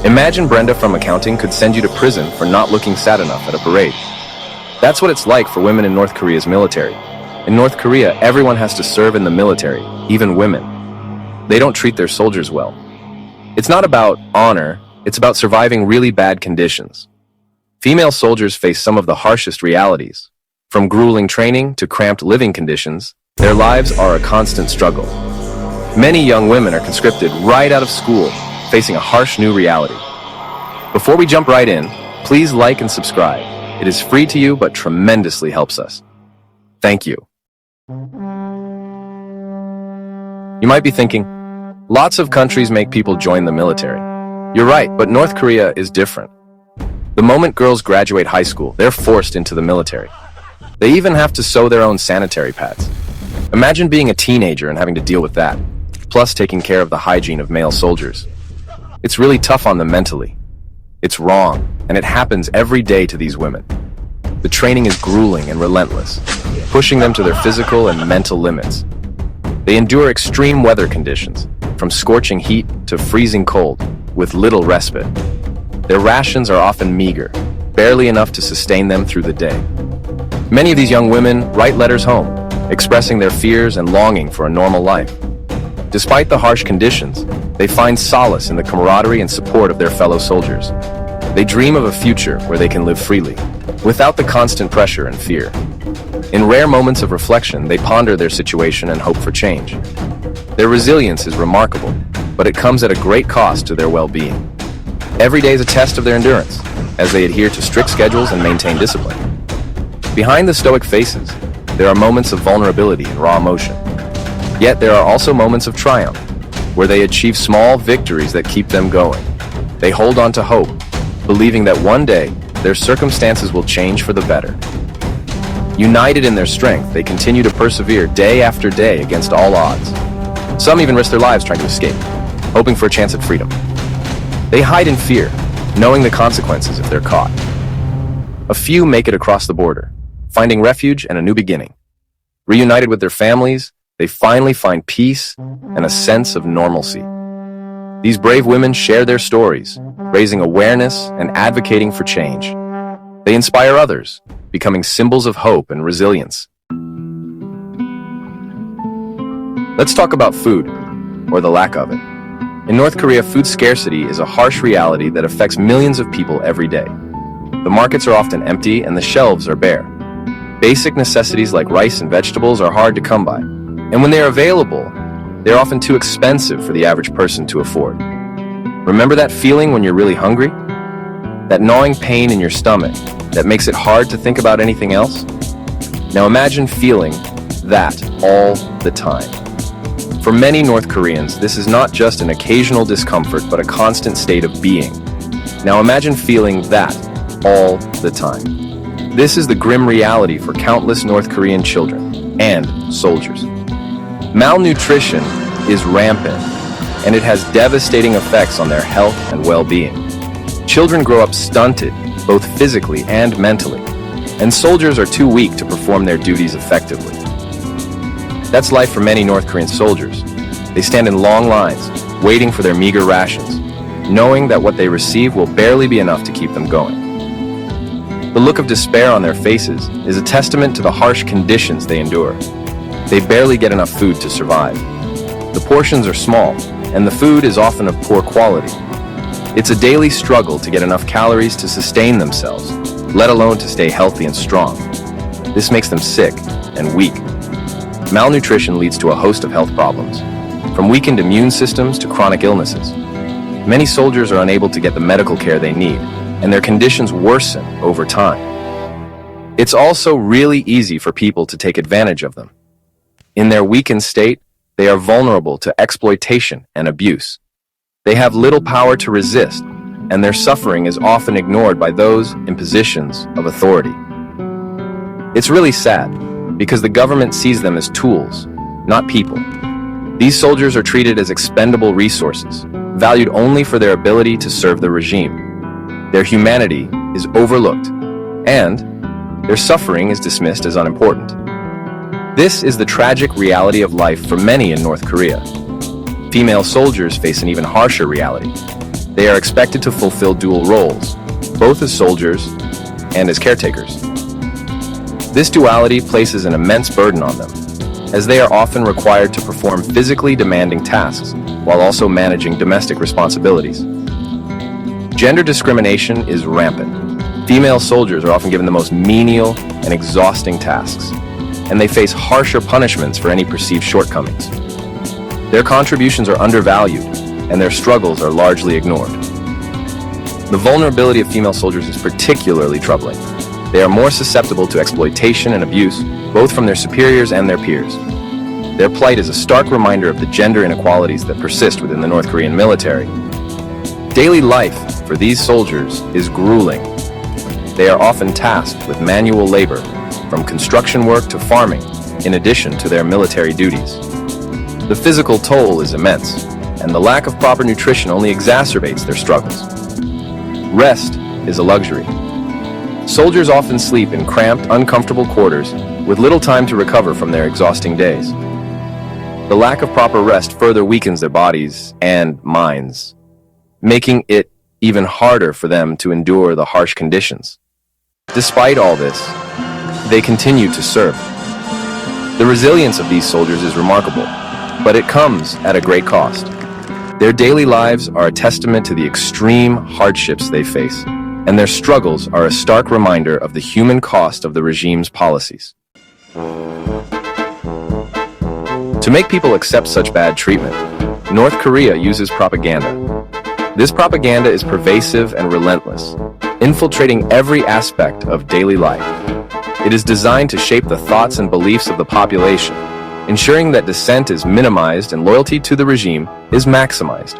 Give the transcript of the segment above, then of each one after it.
Imagine Brenda from accounting could send you to prison for not looking sad enough at a parade. That's what it's like for women in North Korea's military. In North Korea, everyone has to serve in the military, even women. They don't treat their soldiers well. It's not about honor, it's about surviving really bad conditions. Female soldiers face some of the harshest realities. From grueling training to cramped living conditions, their lives are a constant struggle. Many young women are conscripted right out of school, facing a harsh new reality. Before we jump right in, please like and subscribe. It is free to you, but tremendously helps us. Thank you. You might be thinking, lots of countries make people join the military. You're right, but North Korea is different. The moment girls graduate high school, they're forced into the military. They even have to sew their own sanitary pads. Imagine being a teenager and having to deal with that, plus taking care of the hygiene of male soldiers. It's really tough on them mentally. It's wrong, and it happens every day to these women. The training is grueling and relentless, pushing them to their physical and mental limits. They endure extreme weather conditions, from scorching heat to freezing cold, with little respite. Their rations are often meager, barely enough to sustain them through the day. Many of these young women write letters home, expressing their fears and longing for a normal life. Despite the harsh conditions, they find solace in the camaraderie and support of their fellow soldiers. They dream of a future where they can live freely, without the constant pressure and fear. In rare moments of reflection, they ponder their situation and hope for change. Their resilience is remarkable, but it comes at a great cost to their well-being. Every day is a test of their endurance, as they adhere to strict schedules and maintain discipline. Behind the stoic faces, there are moments of vulnerability and raw emotion. Yet there are also moments of triumph, where they achieve small victories that keep them going. They hold on to hope, believing that one day, their circumstances will change for the better. United in their strength, they continue to persevere day after day against all odds. Some even risk their lives trying to escape, hoping for a chance at freedom. They hide in fear, knowing the consequences if they're caught. A few make it across the border, finding refuge and a new beginning. Reunited with their families, they finally find peace and a sense of normalcy. These brave women share their stories, raising awareness and advocating for change. They inspire others, becoming symbols of hope and resilience. Let's talk about food, or the lack of it. In North Korea, food scarcity is a harsh reality that affects millions of people every day. The markets are often empty and the shelves are bare. Basic necessities like rice and vegetables are hard to come by. And when they are available, they're often too expensive for the average person to afford. Remember that feeling when you're really hungry? That gnawing pain in your stomach that makes it hard to think about anything else? Now imagine feeling that all the time. For many North Koreans, this is not just an occasional discomfort, but a constant state of being. Now imagine feeling that all the time. This is the grim reality for countless North Korean children and soldiers. Malnutrition is rampant, and it has devastating effects on their health and well-being. Children grow up stunted, both physically and mentally, and soldiers are too weak to perform their duties effectively. That's life for many North Korean soldiers. They stand in long lines, waiting for their meager rations, knowing that what they receive will barely be enough to keep them going. The look of despair on their faces is a testament to the harsh conditions they endure. They barely get enough food to survive. The portions are small, and the food is often of poor quality. It's a daily struggle to get enough calories to sustain themselves, let alone to stay healthy and strong. This makes them sick and weak. Malnutrition leads to a host of health problems, from weakened immune systems to chronic illnesses. Many soldiers are unable to get the medical care they need, and their conditions worsen over time. It's also really easy for people to take advantage of them. In their weakened state, they are vulnerable to exploitation and abuse. They have little power to resist, and their suffering is often ignored by those in positions of authority. It's really sad, because the government sees them as tools, not people. These soldiers are treated as expendable resources, valued only for their ability to serve the regime. Their humanity is overlooked, and their suffering is dismissed as unimportant. This is the tragic reality of life for many in North Korea. Female soldiers face an even harsher reality. They are expected to fulfill dual roles, both as soldiers and as caretakers. This duality places an immense burden on them, as they are often required to perform physically demanding tasks while also managing domestic responsibilities. Gender discrimination is rampant. Female soldiers are often given the most menial and exhausting tasks, and they face harsher punishments for any perceived shortcomings. Their contributions are undervalued, and their struggles are largely ignored. The vulnerability of female soldiers is particularly troubling. They are more susceptible to exploitation and abuse, both from their superiors and their peers. Their plight is a stark reminder of the gender inequalities that persist within the North Korean military. Daily life for these soldiers is grueling. They are often tasked with manual labor, from construction work to farming, in addition to their military duties. The physical toll is immense, and the lack of proper nutrition only exacerbates their struggles. Rest is a luxury. Soldiers often sleep in cramped, uncomfortable quarters with little time to recover from their exhausting days. The lack of proper rest further weakens their bodies and minds, making it even harder for them to endure the harsh conditions. Despite all this, they continue to serve. The resilience of these soldiers is remarkable, but it comes at a great cost. Their daily lives are a testament to the extreme hardships they face, and their struggles are a stark reminder of the human cost of the regime's policies. To make people accept such bad treatment, North Korea uses propaganda. This propaganda is pervasive and relentless, infiltrating every aspect of daily life. It is designed to shape the thoughts and beliefs of the population, ensuring that dissent is minimized and loyalty to the regime is maximized.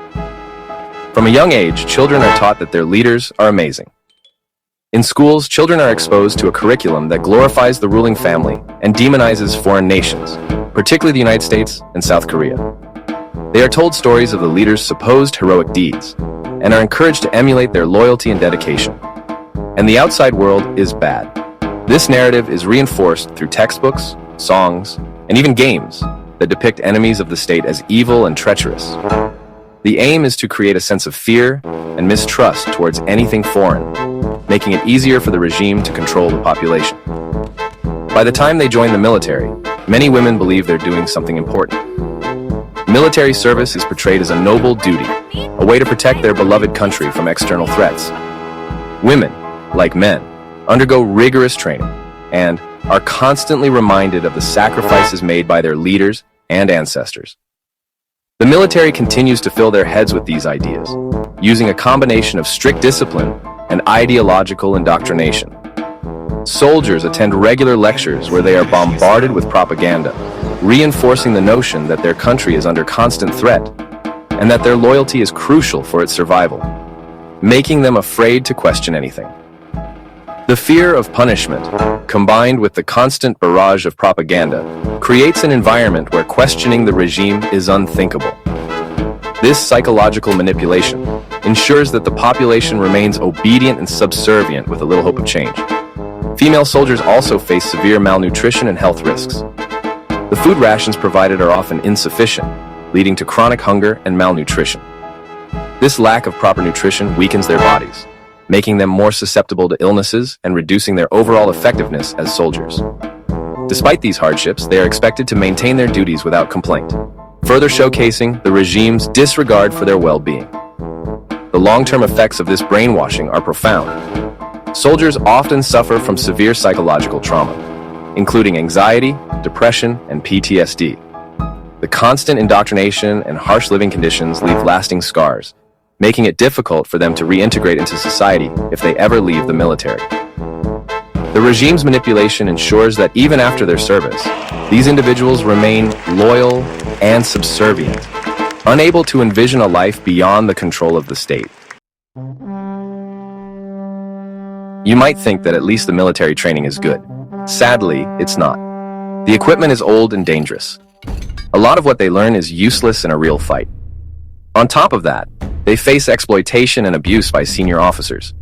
From a young age, children are taught that their leaders are amazing. In schools, children are exposed to a curriculum that glorifies the ruling family and demonizes foreign nations, particularly the United States and South Korea. They are told stories of the leaders' supposed heroic deeds and are encouraged to emulate their loyalty and dedication. And the outside world is bad. This narrative is reinforced through textbooks, songs, and even games that depict enemies of the state as evil and treacherous. The aim is to create a sense of fear and mistrust towards anything foreign, making it easier for the regime to control the population. By the time they join the military, many women believe they're doing something important. Military service is portrayed as a noble duty, a way to protect their beloved country from external threats. Women, like men, undergo rigorous training and are constantly reminded of the sacrifices made by their leaders and ancestors. The military continues to fill their heads with these ideas, using a combination of strict discipline and ideological indoctrination. Soldiers attend regular lectures where they are bombarded with propaganda, reinforcing the notion that their country is under constant threat and that their loyalty is crucial for its survival, making them afraid to question anything. The fear of punishment, combined with the constant barrage of propaganda, creates an environment where questioning the regime is unthinkable. This psychological manipulation ensures that the population remains obedient and subservient with a little hope of change. Female soldiers also face severe malnutrition and health risks. The food rations provided are often insufficient, leading to chronic hunger and malnutrition. This lack of proper nutrition weakens their bodies, making them more susceptible to illnesses and reducing their overall effectiveness as soldiers. Despite these hardships, they are expected to maintain their duties without complaint, further showcasing the regime's disregard for their well-being. The long-term effects of this brainwashing are profound. Soldiers often suffer from severe psychological trauma, including anxiety, depression, and PTSD. The constant indoctrination and harsh living conditions leave lasting scars, making it difficult for them to reintegrate into society if they ever leave the military. The regime's manipulation ensures that even after their service, these individuals remain loyal and subservient, unable to envision a life beyond the control of the state. You might think that at least the military training is good. Sadly, it's not. The equipment is old and dangerous. A lot of what they learn is useless in a real fight. On top of that, they face exploitation and abuse by senior officers.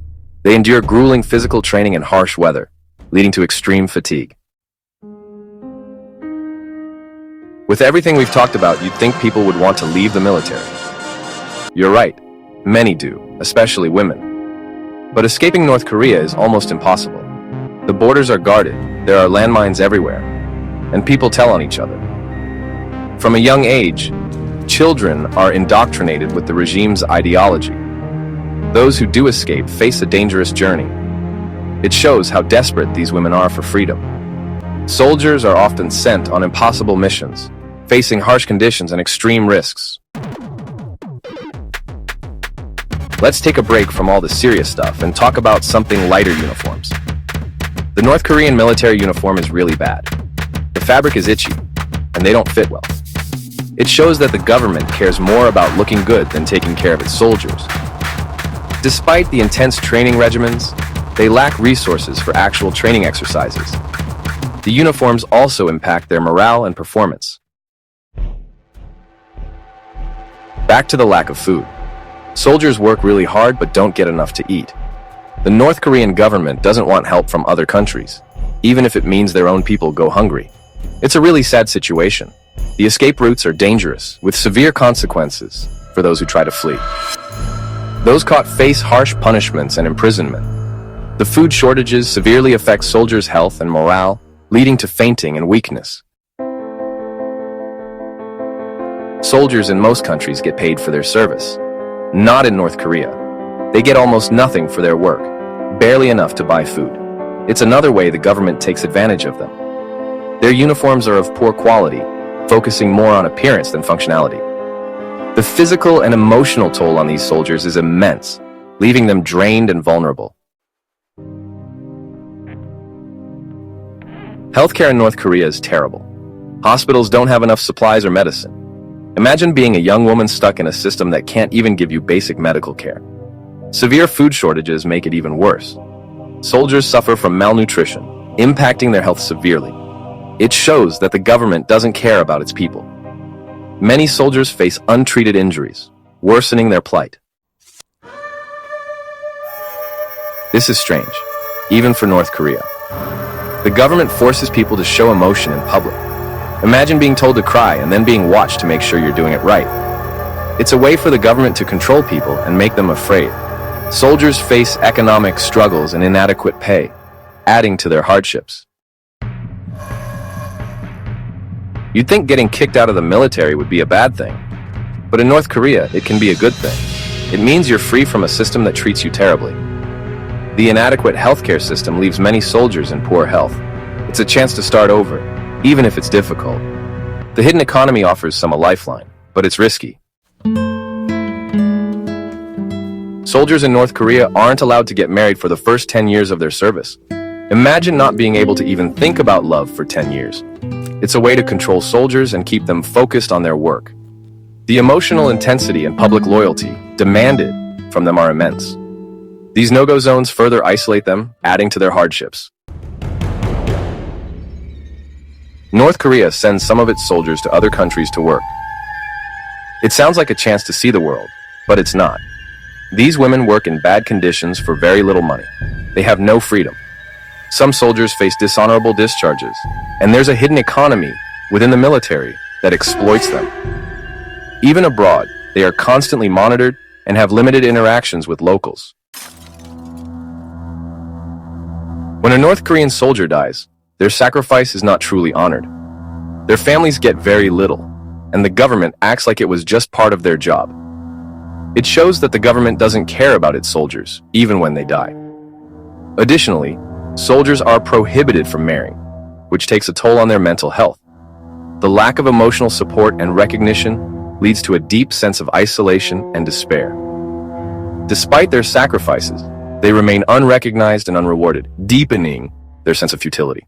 They endure grueling physical training in harsh weather, leading to extreme fatigue. With everything we've talked about, you'd think people would want to leave the military. You're right. Many do, especially women. But escaping North Korea is almost impossible. The borders are guarded, there are landmines everywhere, and people tell on each other. From a young age, children are indoctrinated with the regime's ideology. Those who do escape face a dangerous journey. It shows how desperate these women are for freedom. Soldiers are often sent on impossible missions, facing harsh conditions and extreme risks. Let's take a break from all the serious stuff and talk about something lighter: uniforms. The North Korean military uniform is really bad. The fabric is itchy, and they don't fit well. It shows that the government cares more about looking good than taking care of its soldiers. Despite the intense training regimens, they lack resources for actual training exercises. The uniforms also impact their morale and performance. Back to the lack of food. Soldiers work really hard but don't get enough to eat. The North Korean government doesn't want help from other countries, even if it means their own people go hungry. It's a really sad situation. The escape routes are dangerous, with severe consequences for those who try to flee. Those caught face harsh punishments and imprisonment. The food shortages severely affect soldiers' health and morale, leading to fainting and weakness. Soldiers in most countries get paid for their service. Not in North Korea. They get almost nothing for their work, barely enough to buy food. It's another way the government takes advantage of them. Their uniforms are of poor quality, focusing more on appearance than functionality. The physical and emotional toll on these soldiers is immense, leaving them drained and vulnerable. Healthcare in North Korea is terrible. Hospitals don't have enough supplies or medicine. Imagine being a young woman stuck in a system that can't even give you basic medical care. Severe food shortages make it even worse. Soldiers suffer from malnutrition, impacting their health severely. It shows that the government doesn't care about its people. Many soldiers face untreated injuries, worsening their plight. This is strange, even for North Korea. The government forces people to show emotion in public. Imagine being told to cry and then being watched to make sure you're doing it right. It's a way for the government to control people and make them afraid. Soldiers face economic struggles and inadequate pay, adding to their hardships. You'd think getting kicked out of the military would be a bad thing. But in North Korea, it can be a good thing. It means you're free from a system that treats you terribly. The inadequate healthcare system leaves many soldiers in poor health. It's a chance to start over, even if it's difficult. The hidden economy offers some a lifeline, but it's risky. Soldiers in North Korea aren't allowed to get married for the first 10 years of their service. Imagine not being able to even think about love for 10 years. It's a way to control soldiers and keep them focused on their work. The emotional intensity and public loyalty demanded from them are immense. These no-go zones further isolate them, adding to their hardships. North Korea sends some of its soldiers to other countries to work. It sounds like a chance to see the world, but it's not. These women work in bad conditions for very little money. They have no freedom. Some soldiers face dishonorable discharges, and there's a hidden economy within the military that exploits them. Even abroad, they are constantly monitored and have limited interactions with locals. When a North Korean soldier dies, their sacrifice is not truly honored. Their families get very little, and the government acts like it was just part of their job. It shows that the government doesn't care about its soldiers, even when they die. Additionally, soldiers are prohibited from marrying, which takes a toll on their mental health. The lack of emotional support and recognition leads to a deep sense of isolation and despair. Despite their sacrifices, they remain unrecognized and unrewarded, deepening their sense of futility.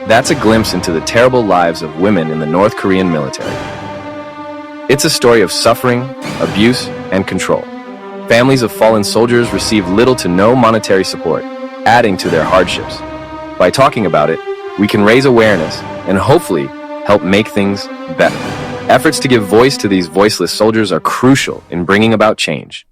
That's a glimpse into the terrible lives of women in the North Korean military. It's a story of suffering, abuse, and control. Families of fallen soldiers receive little to no monetary support, adding to their hardships. By talking about it, we can raise awareness and hopefully help make things better. Efforts to give voice to these voiceless soldiers are crucial in bringing about change.